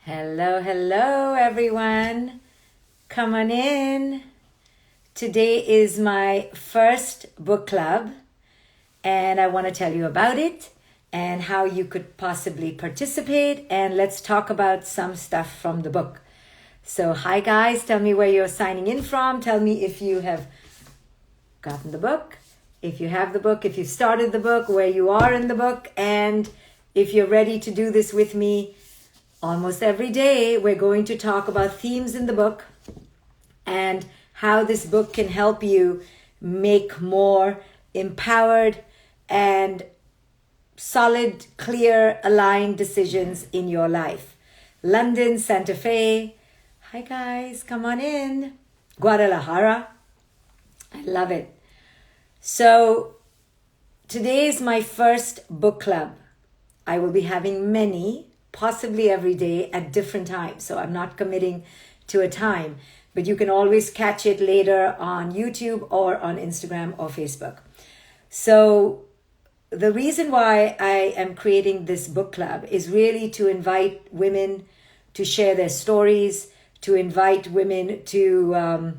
Hello, hello, everyone. Come on in. Today is my first book club, and I want to tell you about it and how you could possibly participate. And let's talk about some stuff from the book. So, hi, guys. Tell me where you're signing in from. Tell me if you have gotten the book, if you have the book, if you started the book, where you are in the book, and if you're ready to do this with me. Almost every day, we're going to talk about themes in the book and how this book can help you make more empowered and solid, clear, aligned decisions in your life. London, Santa Fe. Hi, guys. Come on in. Guadalajara. I love it. So, today is my first book club. I will be having many, possibly every day at different times. So I'm not committing to a time, but you can always catch it later on YouTube or on Instagram or Facebook. So the reason why I am creating this book club is really to invite women to share their stories, to invite women to,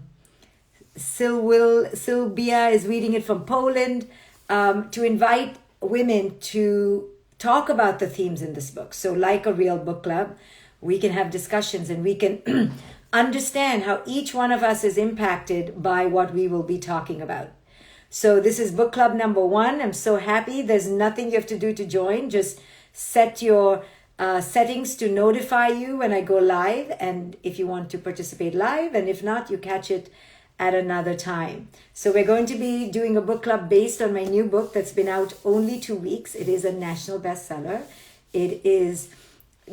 Silvia is reading it from Poland, to invite women to talk about the themes in this book. So like a real book club, we can have discussions and we can understand how each one of us is impacted by what we will be talking about. So this is book club number 1. I'm so happy. There's nothing you have to do to join. Just set your settings to notify you when I go live. And if you want to participate live, and if not, you catch it at another time. So we're going to be doing a book club based on my new book that's been out only 2 weeks. It is a national bestseller. It is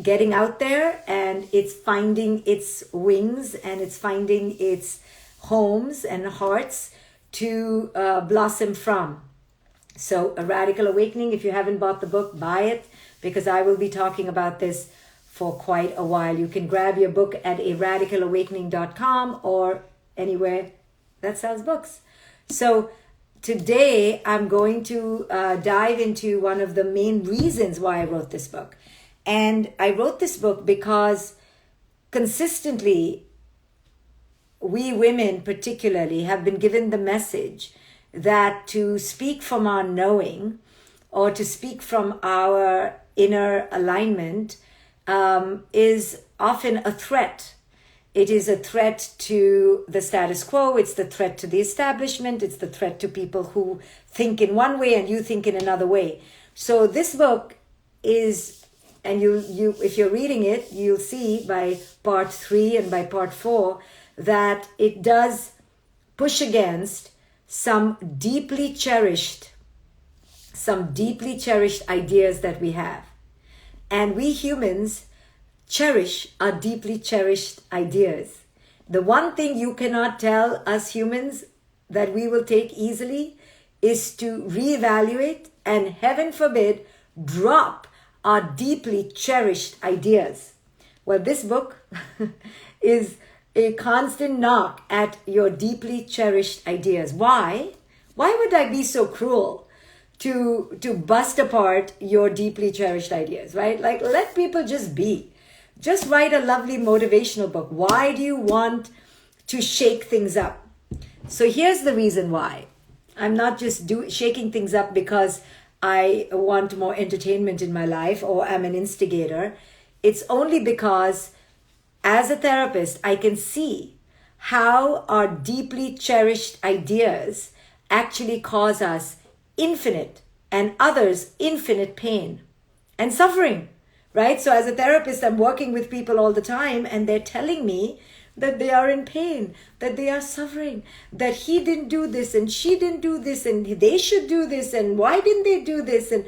getting out there and it's finding its wings and it's finding its homes and hearts to blossom from. So A Radical Awakening, if you haven't bought the book, buy it, because I will be talking about this for quite a while. You can grab your book at aradicalawakening.com or anywhere that sells books. So today I'm going to dive into one of the main reasons why I wrote this book. And I wrote this book because consistently we women particularly have been given the message that to speak from our knowing or to speak from our inner alignment is often a threat. It is a threat to the status quo. It's the threat to the establishment. It's the threat to people who think in one way and you think in another way. So this book is, and you if you're reading it, you'll see by part 3 and by part 4 that it does push against some deeply cherished ideas that we have. And we humans cherish our deeply cherished ideas. The one thing you cannot tell us humans that we will take easily is to reevaluate and, heaven forbid, drop our deeply cherished ideas. Well, this book is a constant knock at your deeply cherished ideas. Why? Why would I be so cruel to bust apart your deeply cherished ideas, right? Like, let people just be. Just write a lovely motivational book. Why do you want to shake things up? So here's the reason why. I'm not just shaking things up because I want more entertainment in my life or I'm an instigator. It's only because as a therapist, I can see how our deeply cherished ideas actually cause us infinite and others infinite pain and suffering. Right? So as a therapist, I'm working with people all the time and they're telling me that they are in pain, that they are suffering, that he didn't do this and she didn't do this and they should do this and why didn't they do this? And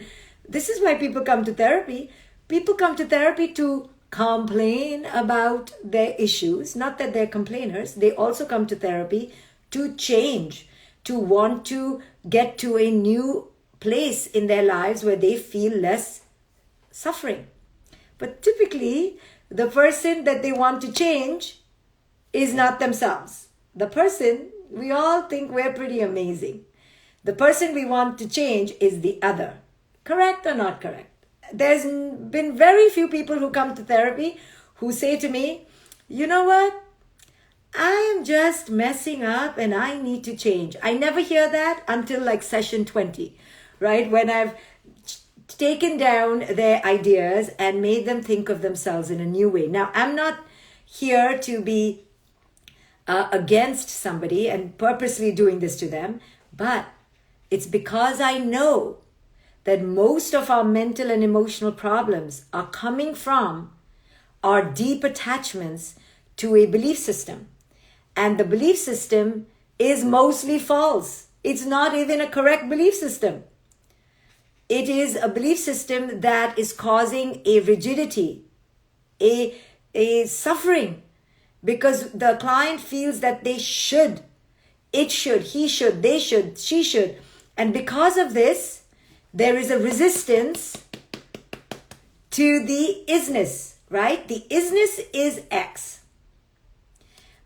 this is why people come to therapy. People come to therapy to complain about their issues, not that they're complainers. They also come to therapy to change, to want to get to a new place in their lives where they feel less suffering. But typically, the person that they want to change is not themselves. The person, we all think we're pretty amazing. The person we want to change is the other. Correct or not correct? There's been very few people who come to therapy who say to me, you know what? I am just messing up and I need to change. I never hear that until like session 20, right? When I've taken down their ideas and made them think of themselves in a new way. Now, I'm not here to be against somebody and purposely doing this to them, but it's because I know that most of our mental and emotional problems are coming from our deep attachments to a belief system. And the belief system is mostly false. It's not even a correct belief system. It is a belief system that is causing a rigidity, a suffering, because the client feels that they should, it should, he should, they should, she should. And because of this, there is a resistance to the isness, right? The isness is X.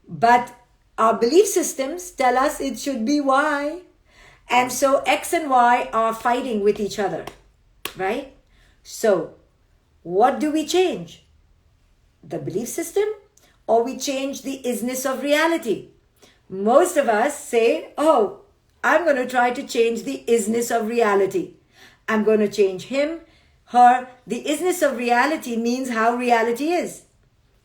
But our belief systems tell us it should be Y. And so X and Y are fighting with each other, right? So what do we change? The belief system, or we change the isness of reality? Most of us say, oh, I'm going to try to change the isness of reality. I'm going to change him, her. The isness of reality means how reality is,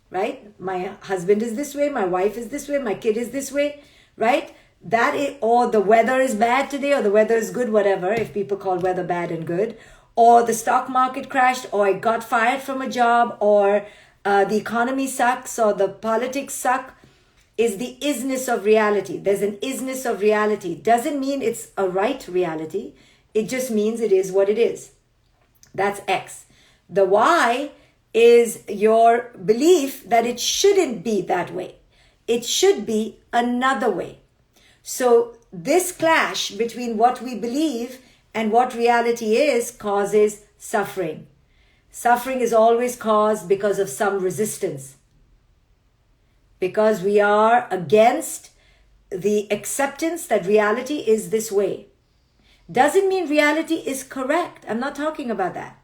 right? My husband is this way, my wife is this way, my kid is this way, right? That is, or the weather is bad today, or the weather is good, whatever, if people call weather bad and good, or the stock market crashed, or I got fired from a job, or the economy sucks, or the politics suck, is the isness of reality. There's an isness of reality. Doesn't mean it's a right reality. It just means it is what it is. That's X. The Y is your belief that it shouldn't be that way. It should be another way. So this clash between what we believe and what reality is causes suffering. Suffering is always caused because of some resistance. Because we are against the acceptance that reality is this way. Doesn't mean reality is correct. I'm not talking about that.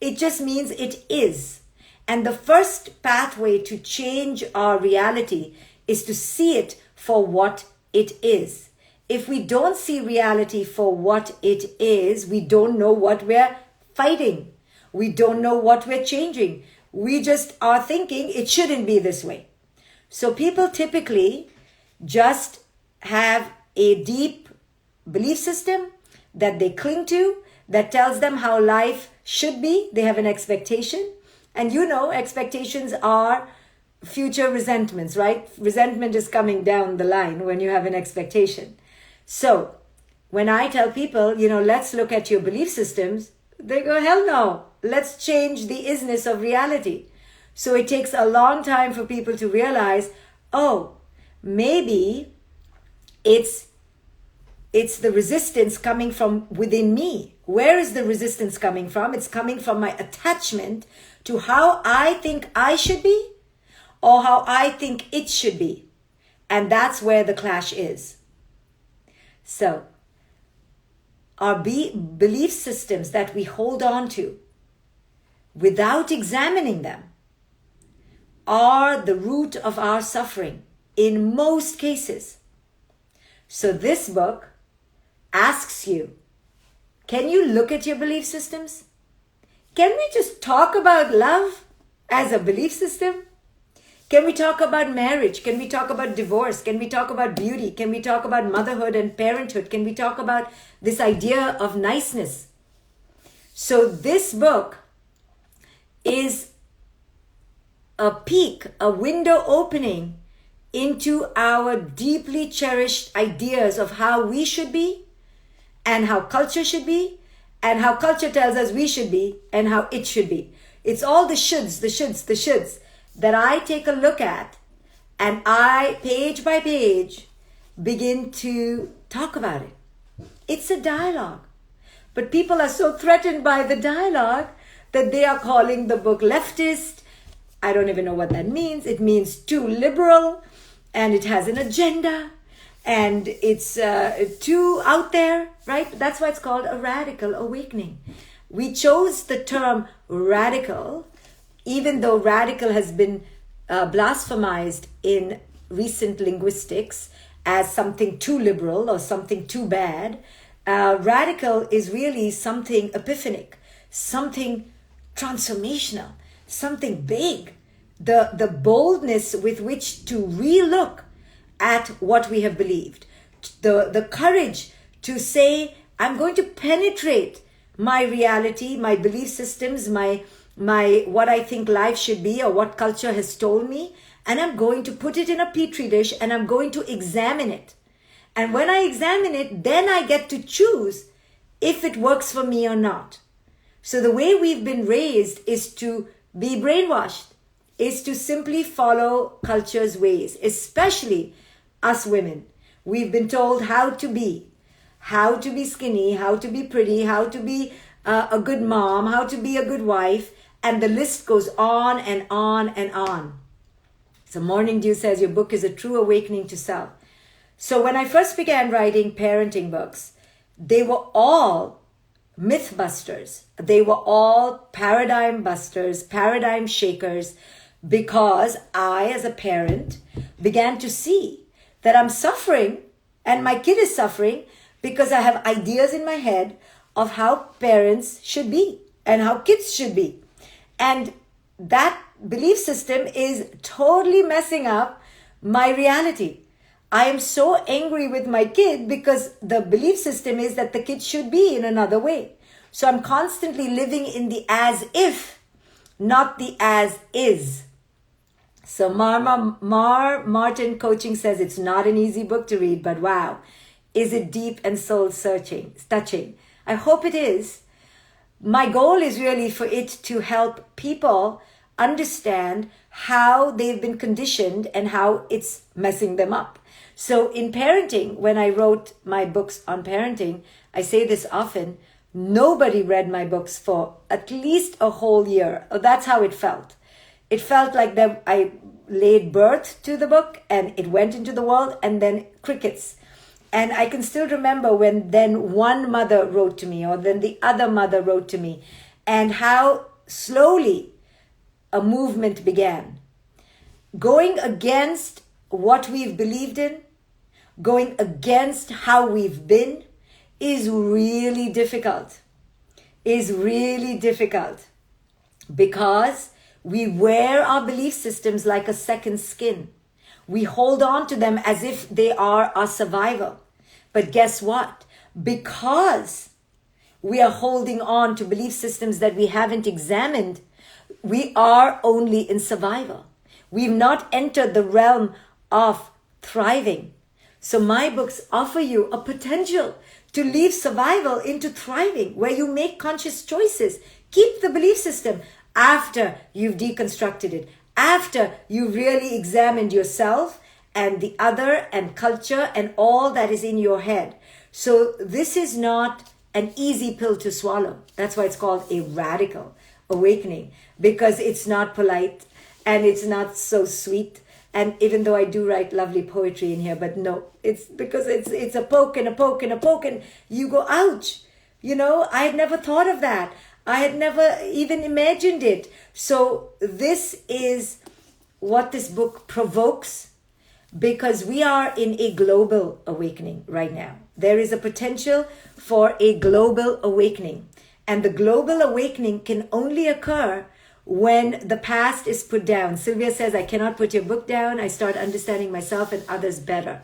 It just means it is. And the first pathway to change our reality is to see it for what it is. If we don't see reality for what it is, we don't know what we're fighting. We don't know what we're changing. We just are thinking it shouldn't be this way. So people typically just have a deep belief system that they cling to, that tells them how life should be. They have an expectation. And you know, expectations are future resentments, right? Resentment is coming down the line when you have an expectation. So when I tell people, let's look at your belief systems, they go, hell no, let's change the isness of reality. So it takes a long time for people to realize, oh, maybe it's the resistance coming from within me. Where is the resistance coming from? It's coming from my attachment to how I think I should be or how I think it should be. And that's where the clash is. So, our belief systems that we hold on to without examining them are the root of our suffering in most cases. So this book asks you, can you look at your belief systems? Can we just talk about love as a belief system? Can we talk about marriage? Can we talk about divorce? Can we talk about beauty? Can we talk about motherhood and parenthood? Can we talk about this idea of niceness? So this book is a peek, a window opening into our deeply cherished ideas of how we should be and how culture should be and how culture tells us we should be and how it should be. It's all the shoulds, the shoulds, the shoulds that I take a look at and I, page by page, begin to talk about it. It's a dialogue. But people are so threatened by the dialogue that they are calling the book leftist. I don't even know what that means. It means too liberal and it has an agenda and it's too out there, right? That's why it's called a radical awakening. We chose the term radical even though radical has been blasphemized in recent linguistics as something too liberal or something too bad, radical is really something epiphanic, something transformational, something big. The boldness with which to relook at what we have believed, the courage to say, I'm going to penetrate my reality, my belief systems, my what I think life should be or what culture has told me, and I'm going to put it in a petri dish and I'm going to examine it. And when I examine it, then I get to choose if it works for me or not. So the way we've been raised is to be brainwashed, is to simply follow culture's ways, especially us women. We've been told how to be skinny, how to be pretty, how to be a good mom, how to be a good wife, and the list goes on and on and on. So Morning Dew says your book is a true awakening to self. So when I first began writing parenting books, they were all myth busters. They were all paradigm busters, paradigm shakers, because I, as a parent, began to see that I'm suffering and my kid is suffering because I have ideas in my head of how parents should be and how kids should be. And that belief system is totally messing up my reality. I am so angry with my kid because the belief system is that the kid should be in another way. So I'm constantly living in the as if, not the as is. So Martin Coaching says it's not an easy book to read, but wow, is it deep and soul searching, touching? I hope it is. My goal is really for it to help people understand how they've been conditioned and how it's messing them up. So in parenting, when I wrote my books on parenting, I say this often, nobody read my books for at least a whole year. That's how it felt. It felt like that I laid birth to the book and it went into the world and then crickets. And I can still remember when then one mother wrote to me or then the other mother wrote to me and how slowly a movement began. Going against what we've believed in, going against how we've been is really difficult. Because we wear our belief systems like a second skin. We hold on to them as if they are our survival. But guess what? Because we are holding on to belief systems that we haven't examined, we are only in survival. We've not entered the realm of thriving. So my books offer you a potential to leave survival into thriving, where you make conscious choices. Keep the belief system after you've deconstructed it, after you've really examined yourself and the other and culture and all that is in your head. So this is not an easy pill to swallow. That's why it's called a radical awakening, because it's not polite and it's not so sweet. And even though I do write lovely poetry in here, but no, it's because it's a poke and a poke and a poke and you go, ouch. You know, I had never thought of that. I had never even imagined it. So this is what this book provokes, because we are in a global awakening right now. There is a potential for a global awakening. And the global awakening can only occur when the past is put down. Silvia says, I cannot put your book down. I start understanding myself and others better.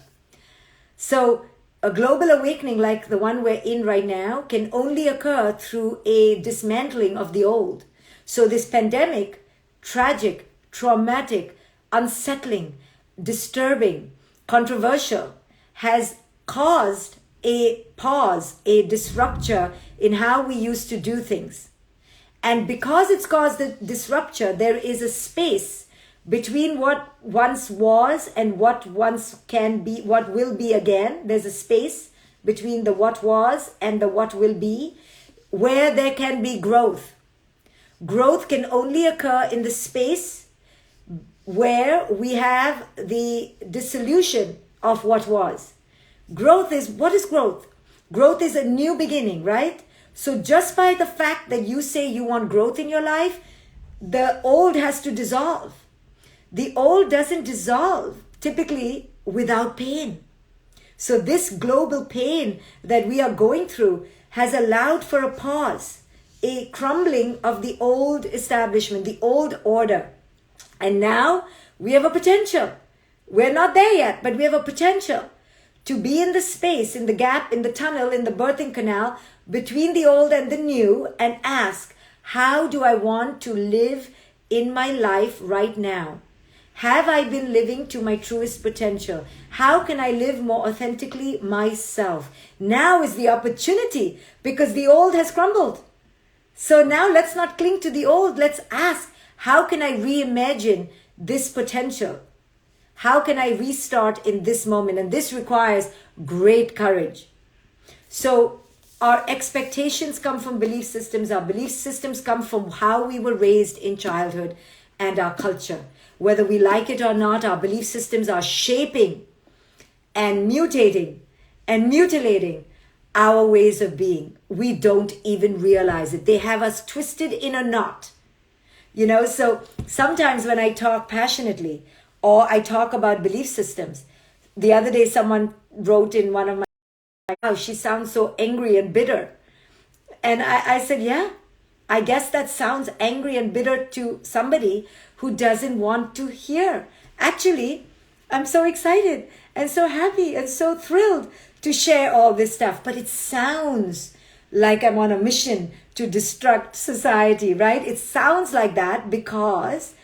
So a global awakening like the one we're in right now can only occur through a dismantling of the old. So this pandemic, tragic, traumatic, unsettling, disturbing, controversial, has caused a pause, a disrupture in how we used to do things. And because it's caused a disrupture, there is a space between what once was and what once can be, what will be again. There's a space between the what was and the what will be, where there can be growth. Growth can only occur in the space where we have the dissolution of what was. Growth is, what is growth? Growth is a new beginning, right? So just by the fact that you say you want growth in your life, the old has to dissolve. The old doesn't dissolve typically without pain. So this global pain that we are going through has allowed for a pause, a crumbling of the old establishment, the old order. And now we have a potential. We're not there yet, but we have a potential to be in the space, in the gap, in the tunnel, in the birthing canal between the old and the new, and ask, how do I want to live in my life right now? Have I been living to my truest potential? How can I live more authentically myself? Now is the opportunity, because the old has crumbled. So now let's not cling to the old. Let's ask, how can I reimagine this potential? How can I restart in this moment? And this requires great courage. So our expectations come from belief systems. Our belief systems come from how we were raised in childhood and our culture. Whether we like it or not, our belief systems are shaping and mutating and mutilating our ways of being. We don't even realize it. They have us twisted in a knot. So sometimes when I talk passionately or I talk about belief systems, the other day someone wrote in one of my, "Wow, she sounds so angry and bitter." And I said, yeah, I guess that sounds angry and bitter to somebody who doesn't want to hear. Actually, I'm so excited and so happy and so thrilled to share all this stuff. But it sounds like I'm on a mission to destruct society, right? It sounds like that because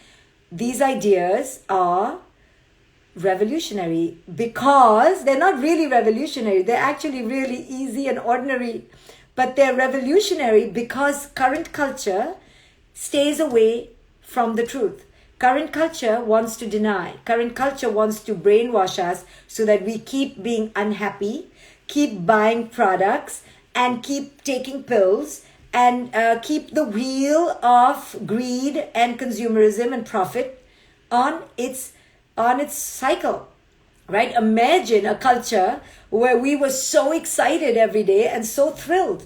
these ideas are revolutionary, because they're not really revolutionary. They're actually really easy and ordinary. But they're revolutionary because current culture stays away from the truth. Current culture wants to deny. Current culture wants to brainwash us so that we keep being unhappy, keep buying products, and keep taking pills, and keep the wheel of greed and consumerism and profit on its cycle. Right? Imagine a culture where we were so excited every day and so thrilled.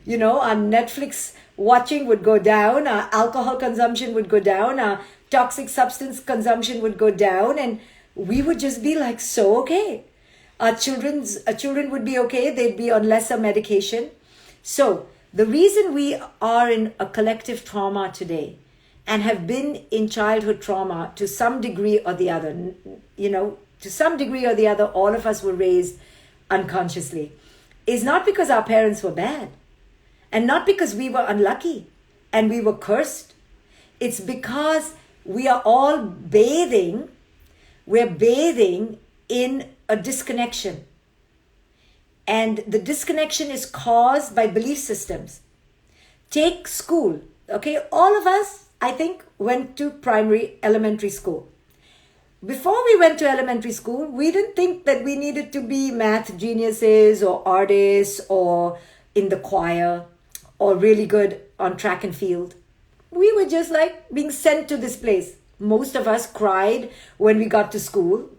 Our Netflix watching would go down, our alcohol consumption would go down, our toxic substance consumption would go down, and we would just be like so okay. Our children would be okay, they'd be on lesser medication. So the reason we are in a collective trauma today and have been in childhood trauma to some degree or the other, to some degree or the other, all of us were raised unconsciously, is not because our parents were bad and not because we were unlucky and we were cursed. It's because we are all bathing in a disconnection. And the disconnection is caused by belief systems. Take school, okay? All of us, I think, went to elementary school. Before we went to elementary school, we didn't think that we needed to be math geniuses or artists or in the choir or really good on track and field. We were just like being sent to this place. Most of us cried when we got to school.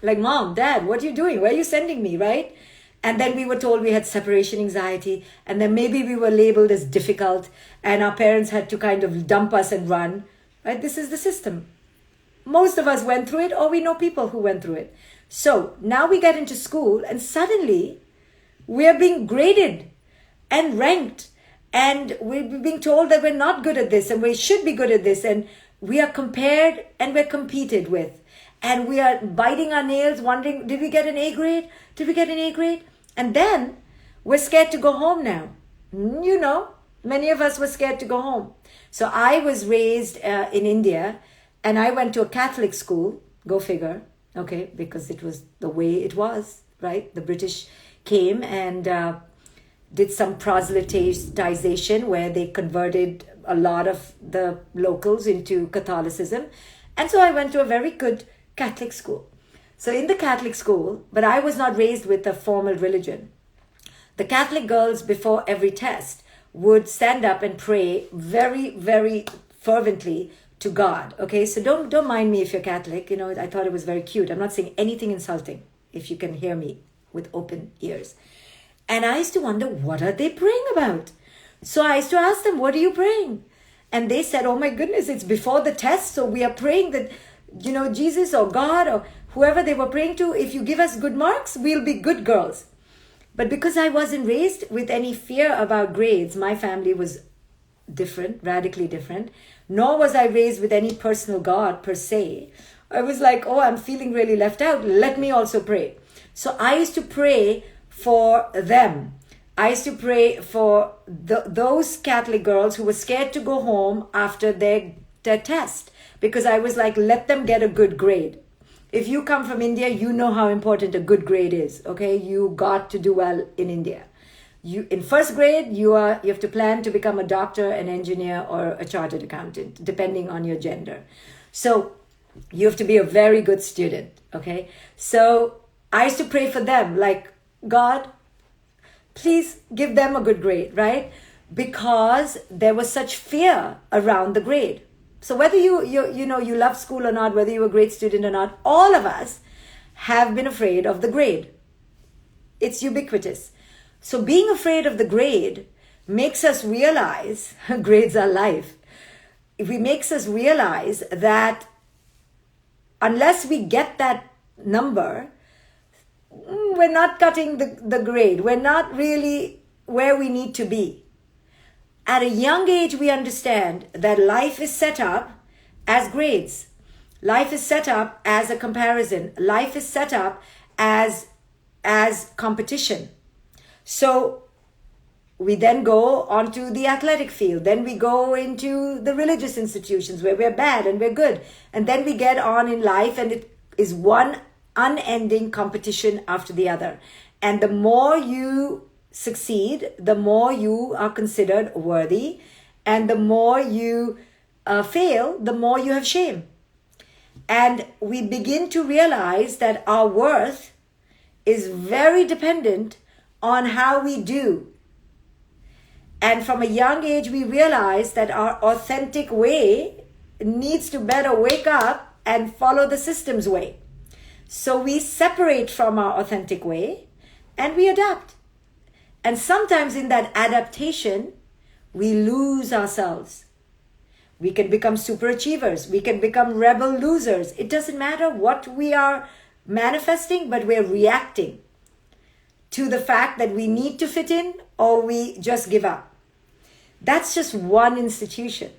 Like, Mom, Dad, what are you doing? Where are you sending me, right? And then we were told we had separation anxiety, and then maybe we were labeled as difficult, and our parents had to kind of dump us and run, right? This is the system. Most of us went through it, or we know people who went through it. So now we get into school, and suddenly we are being graded and ranked, and we're being told that we're not good at this, and we should be good at this, and we are compared and we're competed with. And we are biting our nails, wondering, did we get an A grade? Did we get an A grade? And then we're scared to go home now. Many of us were scared to go home. So I was raised in India, and I went to a Catholic school, go figure, okay, because it was the way it was, right? The British came and did some proselytization where they converted a lot of the locals into Catholicism. And so I went to a very good Catholic school. So in the Catholic school, but I was not raised with a formal religion. The Catholic girls before every test would stand up and pray very, very fervently to God. Okay, so don't mind me if you're Catholic. I thought it was very cute. I'm not saying anything insulting, if you can hear me with open ears. And I used to wonder, what are they praying about? So I used to ask them, what are you praying? And they said, oh my goodness, it's before the test. So we are praying that, Jesus or God or whoever they were praying to, if you give us good marks, we'll be good girls. But because I wasn't raised with any fear about grades, my family was different, radically different, nor was I raised with any personal God per se. I was like, oh, I'm feeling really left out. Let me also pray. So I used to pray for them. I used to pray for those Catholic girls who were scared to go home after their test, because I was like, let them get a good grade. If you come from India, you know how important a good grade is, okay? You got to do well in India. In first grade, you have to plan to become a doctor, an engineer, or a chartered accountant, depending on your gender. So you have to be a very good student, okay? So I used to pray for them, like, God, please give them a good grade, right? Because there was such fear around the grade. So whether you love school or not, whether you're a great student or not, all of us have been afraid of the grade. It's ubiquitous. So being afraid of the grade makes us realize, grades are life. It makes us realize that unless we get that number, we're not cutting the grade. We're not really where we need to be. At a young age, we understand that life is set up as grades. Life is set up as a comparison. Life is set up as competition. So we then go onto the athletic field. Then we go into the religious institutions where we're bad and we're good. And then we get on in life, and it is one unending competition after the other. And the more you succeed, the more you are considered worthy, and the more you fail, the more you have shame. And we begin to realize that our worth is very dependent on how we do. And from a young age, we realize that our authentic way needs to better wake up and follow the system's way. So we separate from our authentic way and we adapt. And sometimes in that adaptation, we lose ourselves. We can become superachievers. We can become rebel losers. It doesn't matter what we are manifesting, but we're reacting to the fact that we need to fit in, or we just give up. That's just one institution.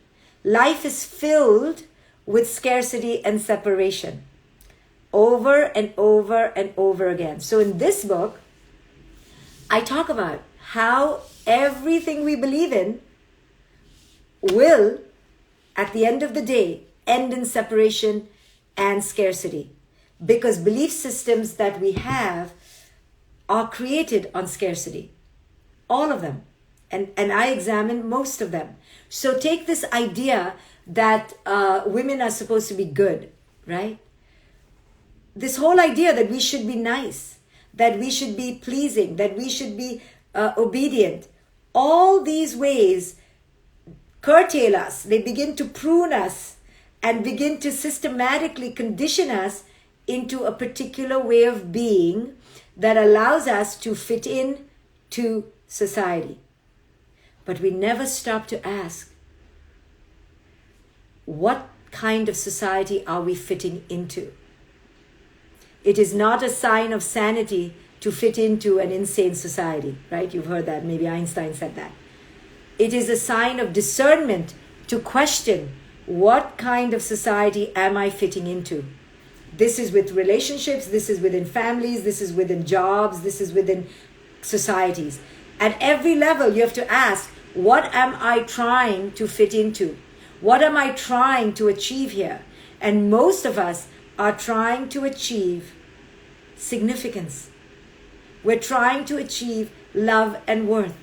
Life is filled with scarcity and separation over and over and over again. So in this book, I talk about how everything we believe in will, at the end of the day, end in separation and scarcity. Because belief systems that we have are created on scarcity. All of them. And I examine most of them. So take this idea that women are supposed to be good, right? This whole idea that we should be nice, that we should be pleasing, that we should be obedient. All these ways curtail us. They begin to prune us and begin to systematically condition us into a particular way of being that allows us to fit in to society. But we never stop to ask, what kind of society are we fitting into? It is not a sign of sanity to fit into an insane society, right? You've heard that. Maybe Einstein said that. It is a sign of discernment to question, what kind of society am I fitting into? This is with relationships, this is within families, this is within jobs, this is within societies. At every level, you have to ask, what am I trying to fit into? What am I trying to achieve here? And most of us are trying to achieve significance. We're trying to achieve love and worth.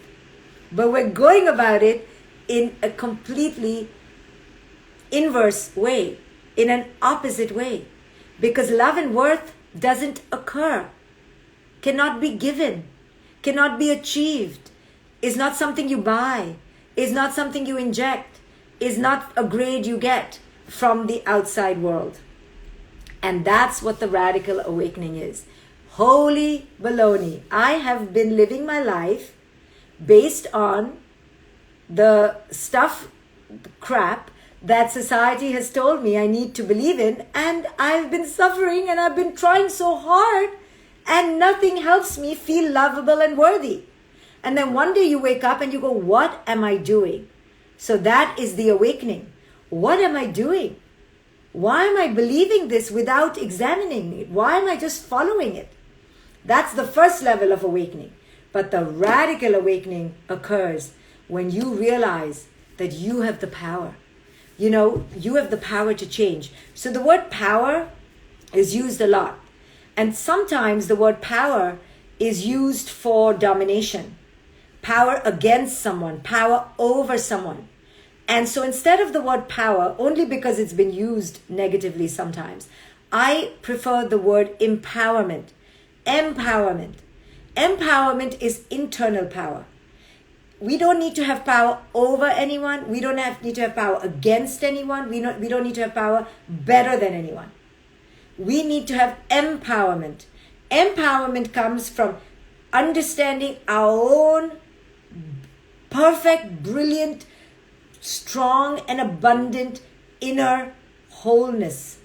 But we're going about it in a completely inverse way, in an opposite way. Because love and worth doesn't occur, cannot be given, cannot be achieved, is not something you buy, is not something you inject, is not a grade you get from the outside world. And that's what the radical awakening is. Holy baloney. I have been living my life based on the stuff crap that society has told me I need to believe in, and I've been suffering and I've been trying so hard, and nothing helps me feel lovable and worthy. And then one day you wake up and you go, what am I doing? So that is the awakening. What am I doing? Why am I believing this without examining it? Why am I just following it? That's the first level of awakening. But the radical awakening occurs when you realize that you have the power. You know, you have the power to change. So the word power is used a lot. And sometimes the word power is used for domination. Power against someone, power over someone. And so instead of the word power, only because it's been used negatively sometimes, I prefer the word empowerment. Empowerment. Empowerment is internal power. We don't need to have power over anyone. We don't need to have power against anyone. We don't need to have power better than anyone. We need to have empowerment. Empowerment comes from understanding our own perfect, brilliant, strong and abundant inner wholeness.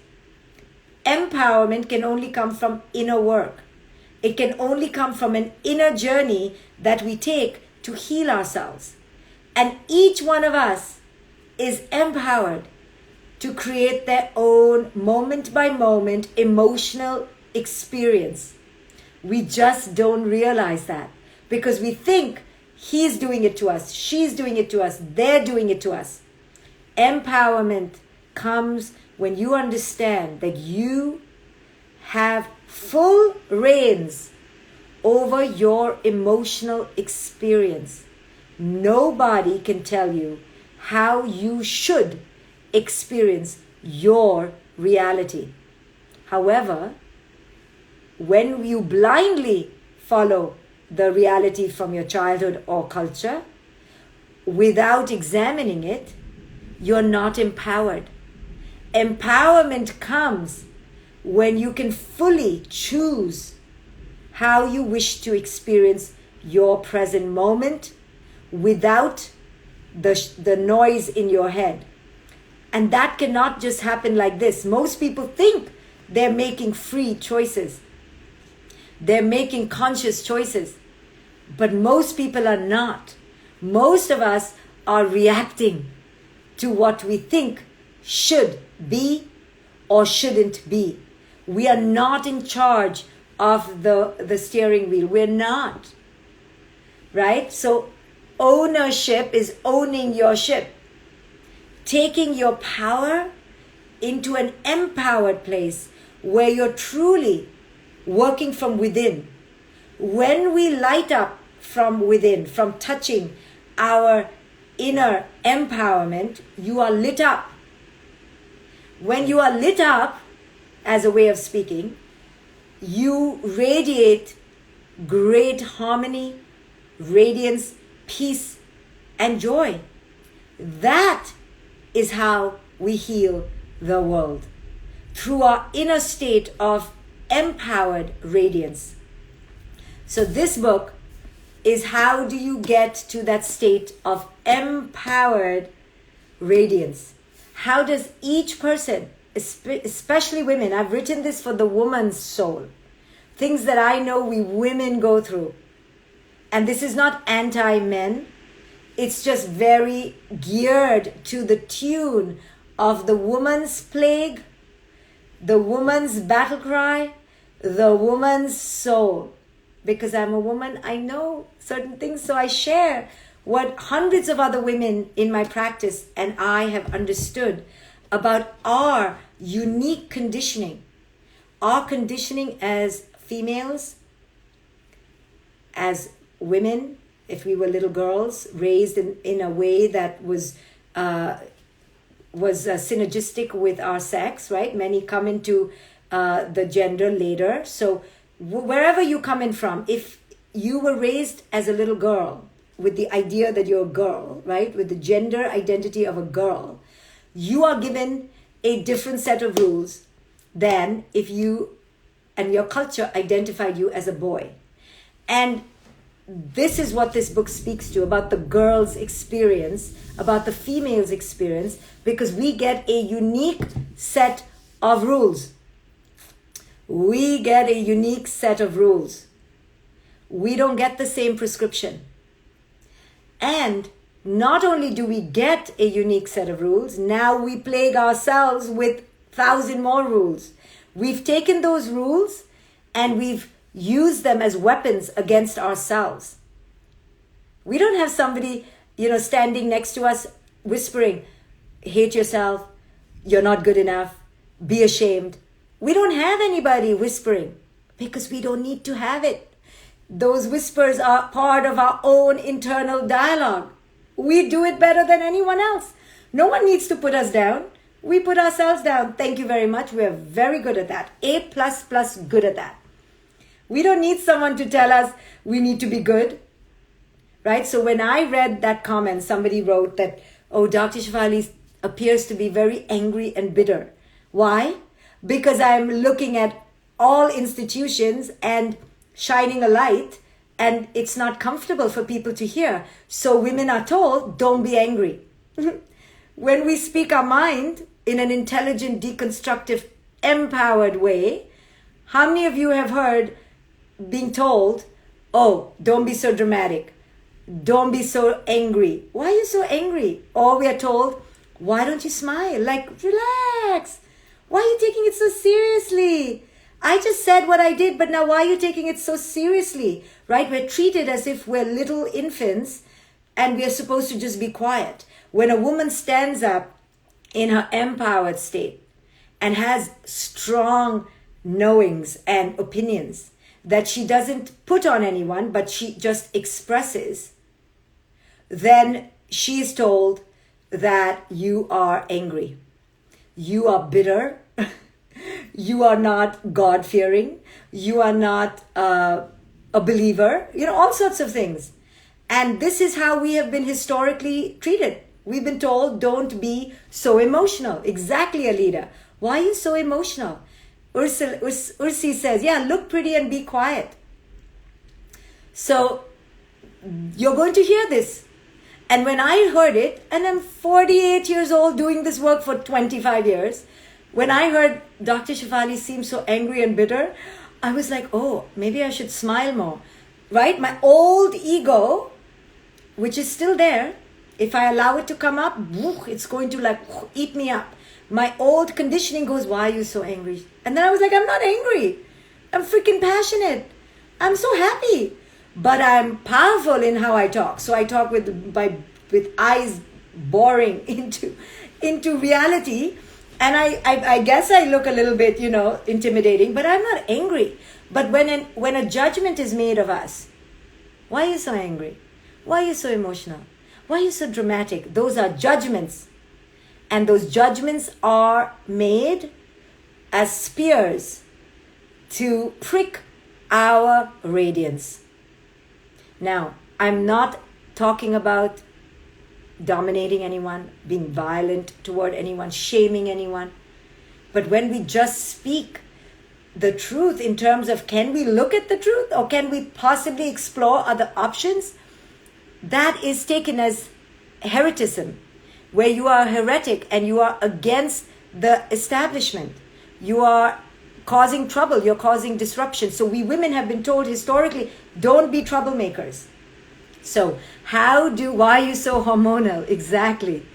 Empowerment can only come from inner work. It can only come from an inner journey that we take to heal ourselves. And each one of us is empowered to create their own moment by moment emotional experience. We just don't realize that because we think he's doing it to us, she's doing it to us, they're doing it to us. Empowerment comes when you understand that you have full reins over your emotional experience. Nobody can tell you how you should experience your reality. However, when you blindly follow the reality from your childhood or culture without examining it, you're not empowered. Empowerment comes when you can fully choose how you wish to experience your present moment without the noise in your head. And that cannot just happen like this. Most people think they're making free choices. They're making conscious choices. But most people are not. Most of us are reacting to what we think should be or shouldn't be. We are not in charge of the steering wheel. We're not. Right? So ownership is owning your ship. Taking your power into an empowered place where you're truly working from within. When we light up from within, from touching our inner empowerment, you are lit up. When you are lit up, as a way of speaking, you radiate great harmony, radiance, peace, and joy. That is how we heal the world, through our inner state of empowered radiance. So this book is how do you get to that state of empowered radiance? How does each person, especially women, I've written this for the woman's soul, things that I know we women go through. And this is not anti-men. It's just very geared to the tune of the woman's plague, the woman's battle cry, the woman's soul. Because I'm a woman, I know certain things, so I share what hundreds of other women in my practice and I have understood about our unique conditioning. Our conditioning as females, as women, if we were little girls, raised in a way that was synergistic with our sex, right? Many come into the gender later. So wherever you come in from, if you were raised as a little girl with the idea that you're a girl, right? With the gender identity of a girl, you are given a different set of rules than if you and your culture identified you as a boy. And this is what this book speaks to, about the girl's experience, about the female's experience, because we get a unique set of rules. We get a unique set of rules. We don't get the same prescription. And not only do we get a unique set of rules, now we plague ourselves with 1,000 more rules. We've taken those rules and we've used them as weapons against ourselves. We don't have somebody, standing next to us whispering, hate yourself, you're not good enough, be ashamed. We don't have anybody whispering because we don't need to have it. Those whispers are part of our own internal dialogue. We do it better than anyone else. No one needs to put us down. We put ourselves down. Thank you very much. We are very good at that. A++ good at that. We don't need someone to tell us we need to be good. Right? So when I read that comment, somebody wrote that, oh, Dr. Shefali appears to be very angry and bitter. Why? Because I'm looking at all institutions and shining a light, and it's not comfortable for people to hear. So women are told, don't be angry. When we speak our mind in an intelligent, deconstructive, empowered way, how many of you have heard being told, oh, don't be so dramatic. Don't be so angry. Why are you so angry? Or we are told, why don't you smile? Like, relax. Why are you taking it so seriously? I just said what I did, but now why are you taking it so seriously? Right? We're treated as if we're little infants and we're supposed to just be quiet. When a woman stands up in her empowered state and has strong knowings and opinions that she doesn't put on anyone, but she just expresses, then she is told that you are angry. You are bitter. You are not God-fearing. You are not a believer. All sorts of things. And this is how we have been historically treated. We've been told, don't be so emotional. Exactly, Alida. Why are you so emotional? Ursi says, yeah, look pretty and be quiet. So you're going to hear this. And when I heard it, and I'm 48 years old doing this work for 25 years, when I heard Dr. Shefali seem so angry and bitter, I was like, oh, maybe I should smile more, right? My old ego, which is still there, if I allow it to come up, it's going to eat me up. My old conditioning goes, why are you so angry? And then I was like, I'm not angry. I'm freaking passionate. I'm so happy. But I'm powerful in how I talk. So I talk with eyes boring into reality. And I guess I look a little bit, intimidating, but I'm not angry. But when a judgment is made of us, why are you so angry? Why are you so emotional? Why are you so dramatic? Those are judgments. And those judgments are made as spears to prick our radiance. Now, I'm not talking about dominating anyone, being violent toward anyone, shaming anyone. But when we just speak the truth in terms of, can we look at the truth or can we possibly explore other options? That is taken as hereticism, where you are a heretic and you are against the establishment. You are causing trouble, you're causing disruption. So we women have been told historically, don't be troublemakers. So why are you so hormonal? Exactly.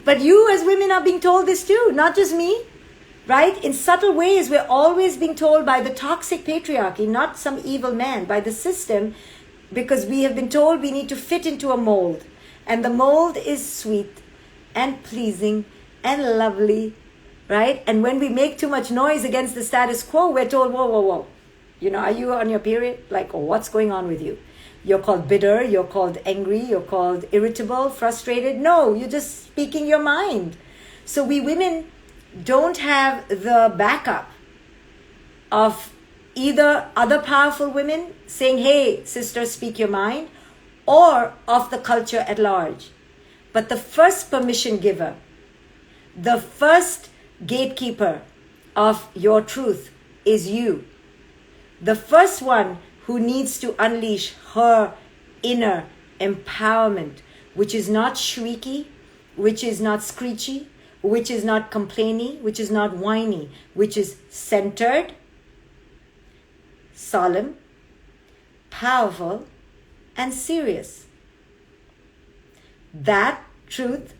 But you as women are being told this too, not just me, right? In subtle ways, we're always being told by the toxic patriarchy, not some evil man, by the system, because we have been told we need to fit into a mold. And the mold is sweet and pleasing and lovely, right? And when we make too much noise against the status quo, we're told, whoa. Are you on your period? Like, what's going on with you? You're called bitter, you're called angry, you're called irritable, frustrated. No, you're just speaking your mind. So we women don't have the backup of either other powerful women saying, hey, sister, speak your mind, or of the culture at large. But the first permission giver, the first gatekeeper of your truth is you. The first one who needs to unleash her inner empowerment, which is not shrieky, which is not screechy, which is not complainy, which is not whiny, which is centered, solemn, powerful, and serious. That truth,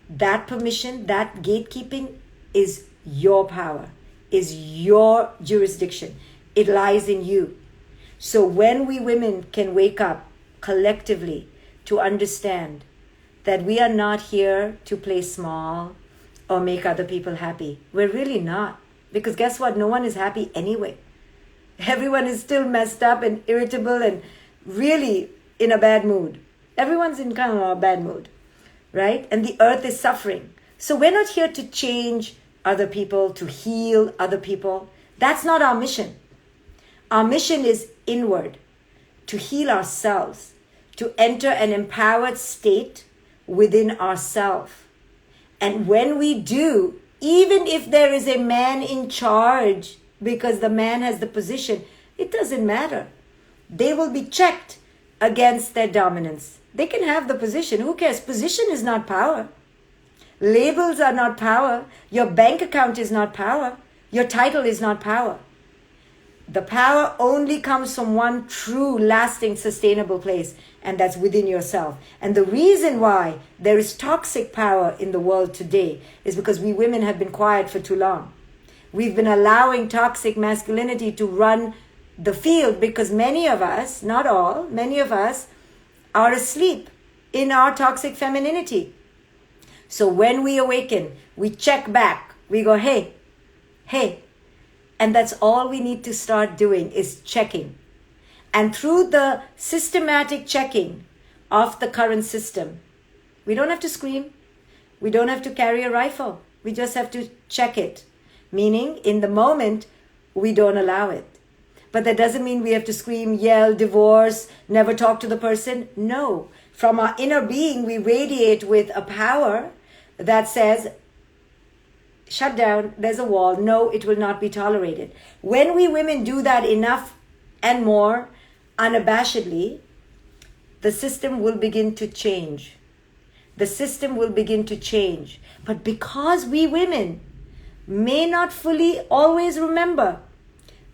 that permission, that gatekeeping is your power, is your jurisdiction. It lies in you. So when we women can wake up collectively to understand that we are not here to play small or make other people happy, we're really not. Because guess what? No one is happy anyway. Everyone is still messed up and irritable and really in a bad mood. Everyone's in kind of a bad mood, right? And the earth is suffering. So we're not here to change other people, to heal other people. That's not our mission. Our mission is inward, to heal ourselves, to enter an empowered state within ourselves. And when we do, even if there is a man in charge, because the man has the position, it doesn't matter. They will be checked against their dominance. They can have the position. Who cares? Position is not power. Labels are not power. Your bank account is not power. Your title is not power. The power only comes from one true, lasting, sustainable place, and that's within yourself. And the reason why there is toxic power in the world today is because we women have been quiet for too long. We've been allowing toxic masculinity to run the field because many of us, not all, many of us are asleep in our toxic femininity. So when we awaken, we check back. We go, hey. And that's all we need to start doing is checking. And through the systematic checking of the current system, we don't have to scream. We don't have to carry a rifle. We just have to check it. Meaning, in the moment, we don't allow it. But that doesn't mean we have to scream, yell, divorce, never talk to the person. No. From our inner being, we radiate with a power that says, shut down, there's a wall. No, it will not be tolerated. When we women do that enough and more, unabashedly, the system will begin to change. The system will begin to change. But because we women may not fully always remember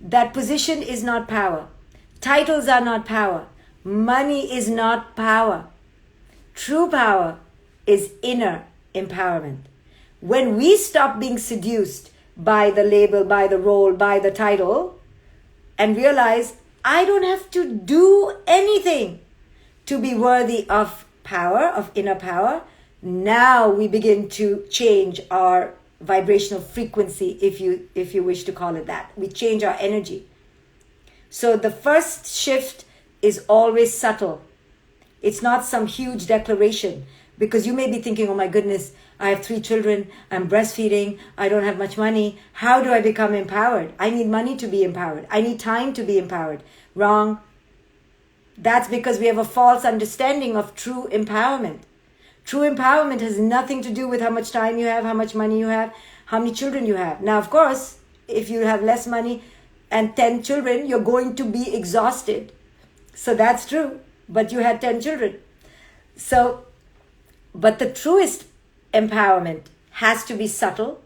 that position is not power, titles are not power, money is not power. True power is inner empowerment. When we stop being seduced by the label, by the role, by the title, and realize I don't have to do anything to be worthy of power, of inner power, now we begin to change our vibrational frequency, if you wish to call it that. We change our energy. So the first shift is always subtle. It's not some huge declaration, because you may be thinking, oh my goodness, I have 3 children, I'm breastfeeding, I don't have much money. How do I become empowered? I need money to be empowered. I need time to be empowered. Wrong. That's because we have a false understanding of true empowerment. True empowerment has nothing to do with how much time you have, how much money you have, how many children you have. Now, of course, if you have less money and 10 children, you're going to be exhausted. So that's true. But you had 10 children. But the truest empowerment has to be subtle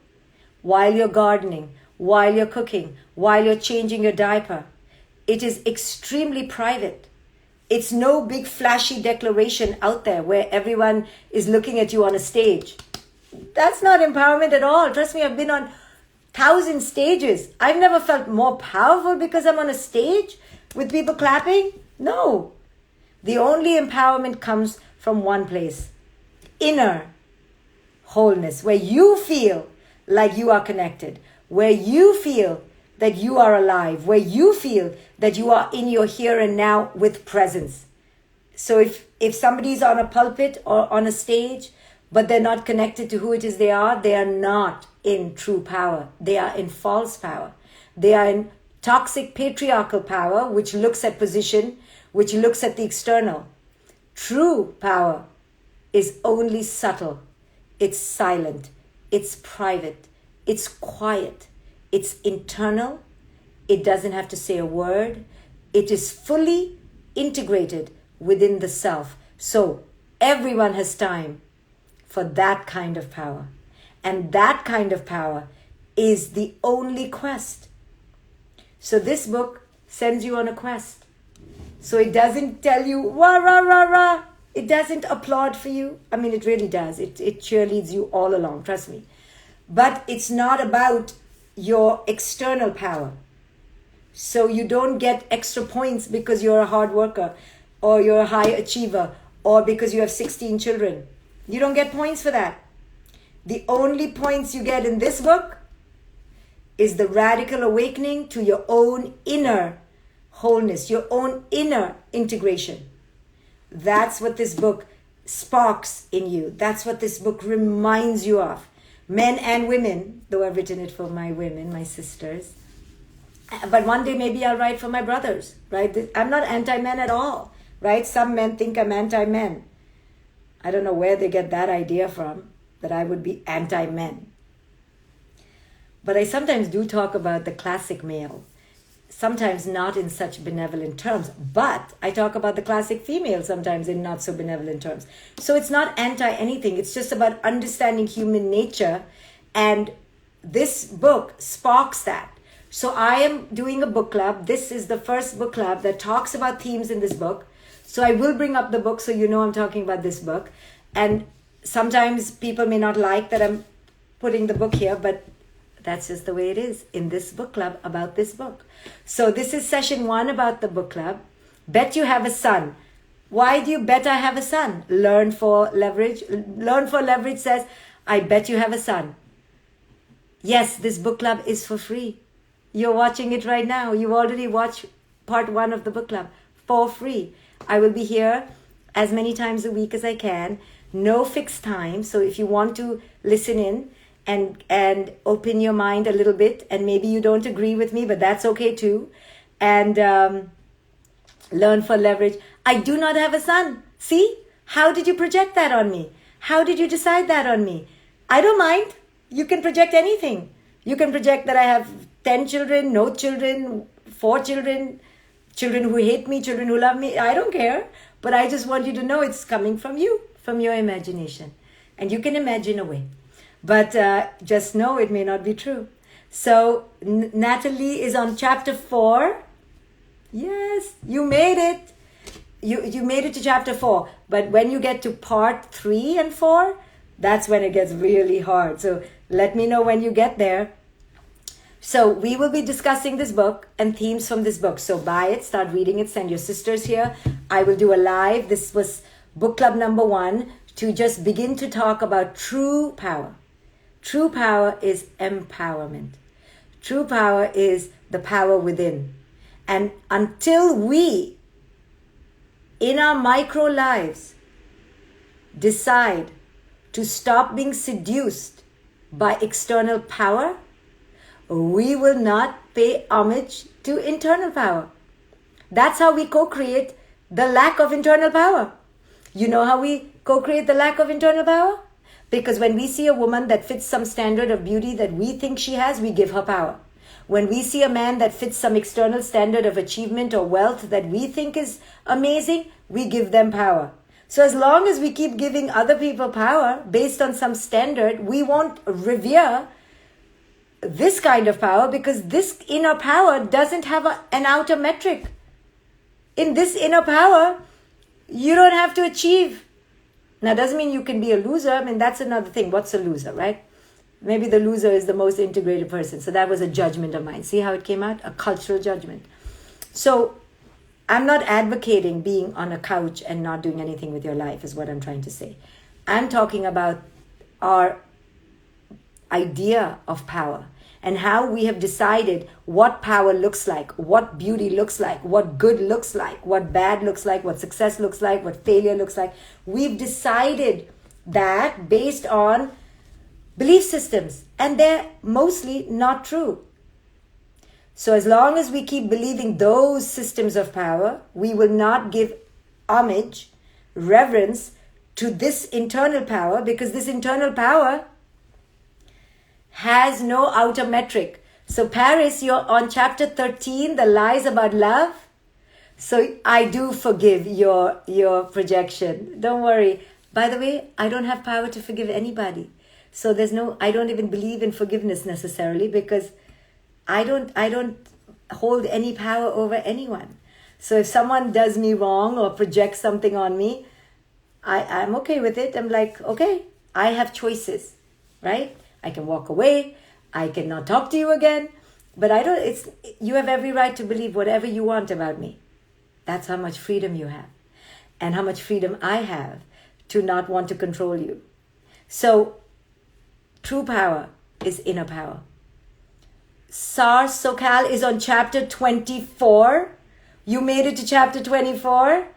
while you're gardening, while you're cooking, while you're changing your diaper. It is extremely private. It's no big flashy declaration out there where everyone is looking at you on a stage. That's not empowerment at all. Trust me, I've been on 1,000 stages. I've never felt more powerful because I'm on a stage with people clapping. No. The only empowerment comes from one place. Inner wholeness, where you feel like you are connected, where you feel that you are alive, where you feel that you are in your here and now with presence. So if somebody's on a pulpit or on a stage, but they're not connected to who it is they are not in true power. They are in false power. They are in toxic patriarchal power, which looks at position, which looks at the external. True power is only subtle. It's silent. It's private. It's quiet. It's internal. It doesn't have to say a word. It is fully integrated within the self. So everyone has time for that kind of power. And that kind of power is the only quest. So this book sends you on a quest. So it doesn't tell you, wah, rah, rah, rah. It doesn't applaud for you. I mean, it really does. It cheerleads you all along, trust me. But it's not about your external power. So you don't get extra points because you're a hard worker or you're a high achiever or because you have 16 children. You don't get points for that. The only points you get in this book is the radical awakening to your own inner wholeness, your own inner integration. That's what this book sparks in you. That's what this book reminds you of. Men and women, though I've written it for my women, my sisters. But one day maybe I'll write for my brothers, right? I'm not anti-men at all, right? Some men think I'm anti-men. I don't know where they get that idea from, that I would be anti-men. But I sometimes do talk about the classic male. Sometimes not in such benevolent terms, but I talk about the classic female sometimes in not so benevolent terms. So it's not anti-anything. It's just about understanding human nature. And this book sparks that. So I am doing a book club. This is the first book club that talks about themes in this book. So I will bring up the book so you know I'm talking about this book. And sometimes people may not like that I'm putting the book here, but that's just the way it is in this book club about this book. So this is session 1 about the book club. Bet you have a son. Why do you bet I have a son? Learn for Leverage. Learn for Leverage says, I bet you have a son. Yes, this book club is for free. You're watching it right now. You already watched part 1 of the book club for free. I will be here as many times a week as I can. No fixed time. So if you want to listen in and open your mind a little bit, and maybe you don't agree with me, but that's okay too. And learn for Leverage. I do not have a son. See? How did you project that on me? How did you decide that on me? I don't mind. You can project anything. You can project that I have 10 children, no children, 4 children, children who hate me, children who love me. I don't care. But I just want you to know it's coming from you, from your imagination. And you can imagine away. But just know it may not be true. So Natalie is on chapter 4. Yes, you made it. You made it to chapter 4. But when you get to part 3 and 4, that's when it gets really hard. So let me know when you get there. So we will be discussing this book and themes from this book. So buy it, start reading it, send your sisters here. I will do a live. This was book club number 1 to just begin to talk about true power. True power is empowerment. True power is the power within. And until we, in our micro lives, decide to stop being seduced by external power, we will not pay homage to internal power. That's how we co-create the lack of internal power. You know how we co-create the lack of internal power? Because when we see a woman that fits some standard of beauty that we think she has, we give her power. When we see a man that fits some external standard of achievement or wealth that we think is amazing, we give them power. So as long as we keep giving other people power based on some standard, we won't revere this kind of power because this inner power doesn't have an outer metric. In this inner power, you don't have to achieve. Now, doesn't mean you can be a loser. I mean, that's another thing. What's a loser, right? Maybe the loser is the most integrated person. So that was a judgment of mine. See how it came out? A cultural judgment. So I'm not advocating being on a couch and not doing anything with your life is what I'm trying to say. I'm talking about our idea of power and how we have decided what power looks like, what beauty looks like, what good looks like, what bad looks like, what success looks like, what failure looks like. We've decided that based on belief systems, and they're mostly not true. So as long as we keep believing those systems of power, we will not give homage, reverence to this internal power, because this internal power has no outer metric. So Paris, you're on chapter 13, the lies about love. So I do forgive your projection. Don't worry. By the way, I don't have power to forgive anybody. So I don't even believe in forgiveness necessarily, because I don't hold any power over anyone. So if someone does me wrong or projects something on me, I'm okay with it. I'm like, okay, I have choices, right? I can walk away. I can not talk to you again. But you have every right to believe whatever you want about me. That's how much freedom you have, and how much freedom I have to not want to control you. So true power is inner power. SARS SoCal is on chapter 24. You made it to chapter 24?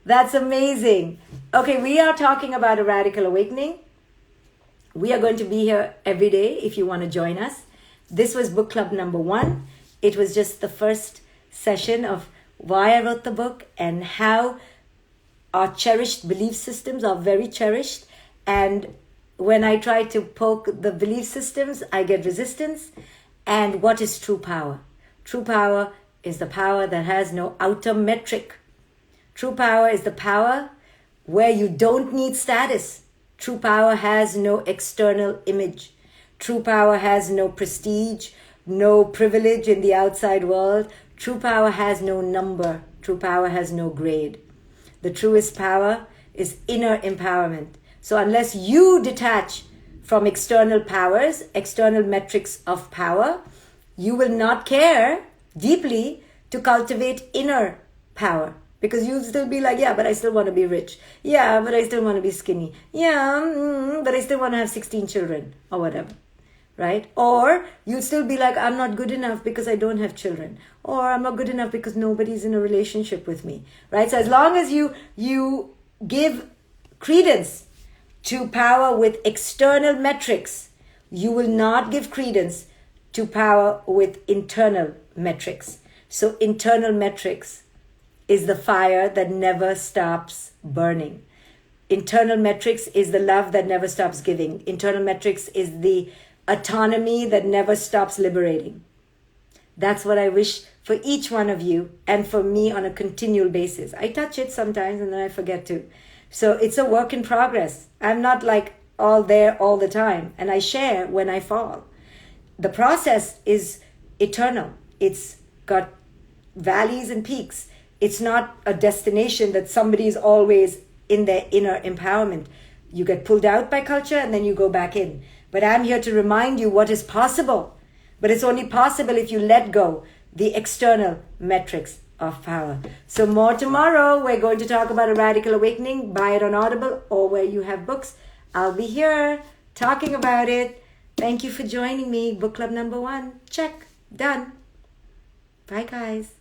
That's amazing. Okay, we are talking about a radical awakening. We are going to be here every day if you want to join us. This was book club number 1. It was just the first session of why I wrote the book and how our cherished belief systems are very cherished. And when I try to poke the belief systems, I get resistance. And what is true power? True power is the power that has no outer metric. True power is the power where you don't need status. True power has no external image. True power has no prestige, no privilege in the outside world. True power has no number. True power has no grade. The truest power is inner empowerment. So unless you detach from external powers, external metrics of power, you will not care deeply to cultivate inner power. Because you'll still be like, yeah, but I still want to be rich. Yeah, but I still want to be skinny. Yeah, but I still want to have 16 children or whatever. Right? Or you'll still be like, I'm not good enough because I don't have children. Or I'm not good enough because nobody's in a relationship with me. Right? So as long as you give credence to power with external metrics, you will not give credence to power with internal metrics. So internal metrics is the fire that never stops burning. Internal metrics is the love that never stops giving. Internal metrics is the autonomy that never stops liberating. That's what I wish for each one of you and for me on a continual basis. I touch it sometimes and then I forget to. So it's a work in progress. I'm not like all there all the time, and I share when I fall. The process is eternal. It's got valleys and peaks. It's not a destination that somebody is always in their inner empowerment. You get pulled out by culture and then you go back in. But I'm here to remind you what is possible. But it's only possible if you let go the external metrics of power. So more tomorrow. We're going to talk about a radical awakening. Buy it on Audible or where you have books. I'll be here talking about it. Thank you for joining me. Book club number 1. Check. Done. Bye, guys.